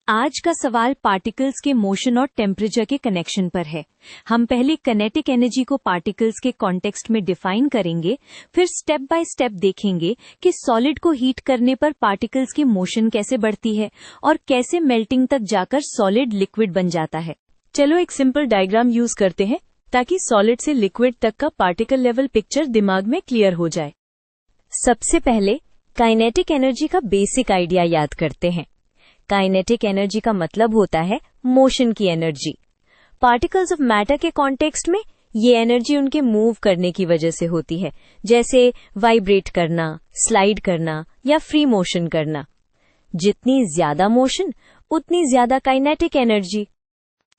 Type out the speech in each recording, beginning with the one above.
आज का सवाल पार्टिकल्स के मोशन और टेम्परेचर के कनेक्शन पर है। हम पहले काइनेटिक एनर्जी को पार्टिकल्स के कॉन्टेक्स्ट में डिफाइन करेंगे, फिर स्टेप बाय स्टेप देखेंगे कि सॉलिड को हीट करने पर पार्टिकल्स की मोशन कैसे बढ़ती है और कैसे मेल्टिंग तक जाकर सॉलिड लिक्विड बन जाता है। चलो एक सिंपल डायग्राम यूज करते हैं ताकि सॉलिड से लिक्विड तक का पार्टिकल लेवल पिक्चर दिमाग में क्लियर हो जाए। सबसे पहले काइनेटिक एनर्जी का बेसिक आइडिया याद करते हैं। काइनेटिक एनर्जी का मतलब होता है मोशन की एनर्जी। पार्टिकल्स ऑफ मैटर के कॉन्टेक्स्ट में ये एनर्जी उनके मूव करने की वजह से होती है, जैसे वाइब्रेट करना, स्लाइड करना या फ्री मोशन करना। जितनी ज्यादा मोशन उतनी ज्यादा काइनेटिक एनर्जी।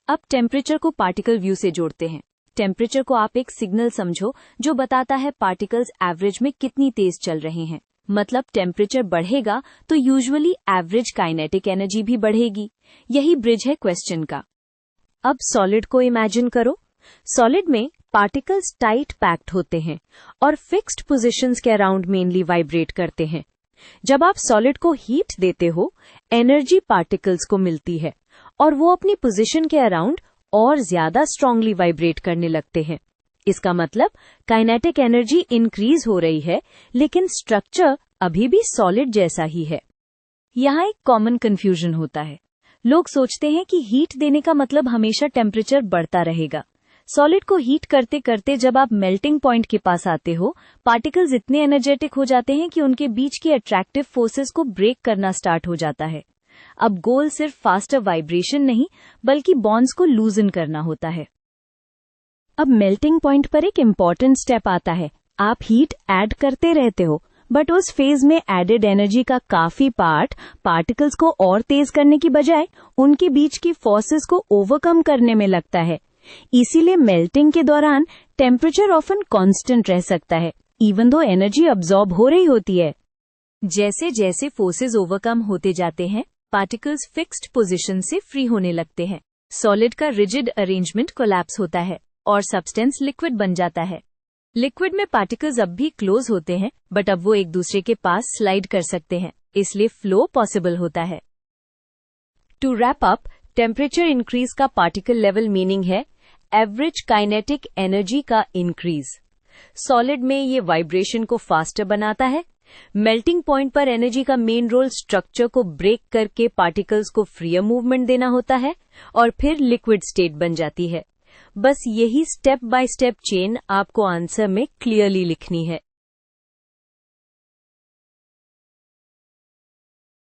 अब टेम्परेचर को पार्टिकल व्यू से जोड़ते हैं। टेम्परेचर को आप एक सिग्नल समझो जो बताता है पार्टिकल्स एवरेज में कितनी तेज चल रहे हैं। मतलब टेम्परेचर बढ़ेगा तो यूजुअली एवरेज काइनेटिक एनर्जी भी बढ़ेगी। यही ब्रिज है क्वेश्चन का। अब सॉलिड को इमेजिन करो। सॉलिड में पार्टिकल्स टाइट पैक्ड होते हैं और फिक्स्ड पोजीशंस के अराउंड मेनली वाइब्रेट करते हैं। जब आप सॉलिड को हीट देते हो, एनर्जी पार्टिकल्स को मिलती है और वो अपनी पोजीशन के अराउंड और ज्यादा स्ट्रांगली वाइब्रेट करने लगते हैं। इसका मतलब काइनेटिक एनर्जी इंक्रीज हो रही है, लेकिन स्ट्रक्चर अभी भी सॉलिड जैसा ही है। यहाँ एक कॉमन कंफ्यूजन होता है। लोग सोचते हैं कि हीट देने का मतलब हमेशा टेम्परेचर बढ़ता रहेगा। सॉलिड को हीट करते करते जब आप मेल्टिंग पॉइंट के पास आते हो, पार्टिकल्स इतने एनर्जेटिक हो जाते हैं कि उनके बीच की अट्रैक्टिव फोर्सेस को ब्रेक करना स्टार्ट हो जाता है। अब गोल सिर्फ फास्टर वाइब्रेशन नहीं, बल्कि बॉन्ड्स को लूजन करना होता है। अब मेल्टिंग पॉइंट पर एक इम्पॉर्टेंट स्टेप आता है। आप हीट ऐड करते रहते हो, बट उस फेज में एडेड एनर्जी का काफी पार्ट पार्टिकल्स को और तेज करने की बजाय उनके बीच की फोर्सेस को ओवरकम करने में लगता है। इसीलिए मेल्टिंग के दौरान टेम्परेचर ऑफन कांस्टेंट रह सकता है, इवन दो एनर्जी अब्सॉर्ब हो रही होती है। जैसे जैसे फोर्सेस ओवरकम होते जाते हैं, पार्टिकल्स फिक्स्ड पोजीशन से फ्री होने लगते हैं। सॉलिड का रिजिड अरेंजमेंट कोलैप्स होता है और सब्सटेंस लिक्विड बन जाता है। लिक्विड में पार्टिकल्स अब भी क्लोज होते हैं, बट अब वो एक दूसरे के पास स्लाइड कर सकते हैं, इसलिए फ्लो पॉसिबल होता है। To wrap up, temperature increase का पार्टिकल लेवल मीनिंग है एवरेज काइनेटिक एनर्जी का इंक्रीज। सॉलिड में ये वाइब्रेशन को फास्टर बनाता है। मेल्टिंग पॉइंट पर एनर्जी का मेन रोल स्ट्रक्चर को ब्रेक करके पार्टिकल्स को फ्रीयर मूवमेंट देना होता है और फिर लिक्विड स्टेट बन जाती है। बस यही स्टेप बाय स्टेप चेन आपको आंसर में क्लियरली लिखनी है।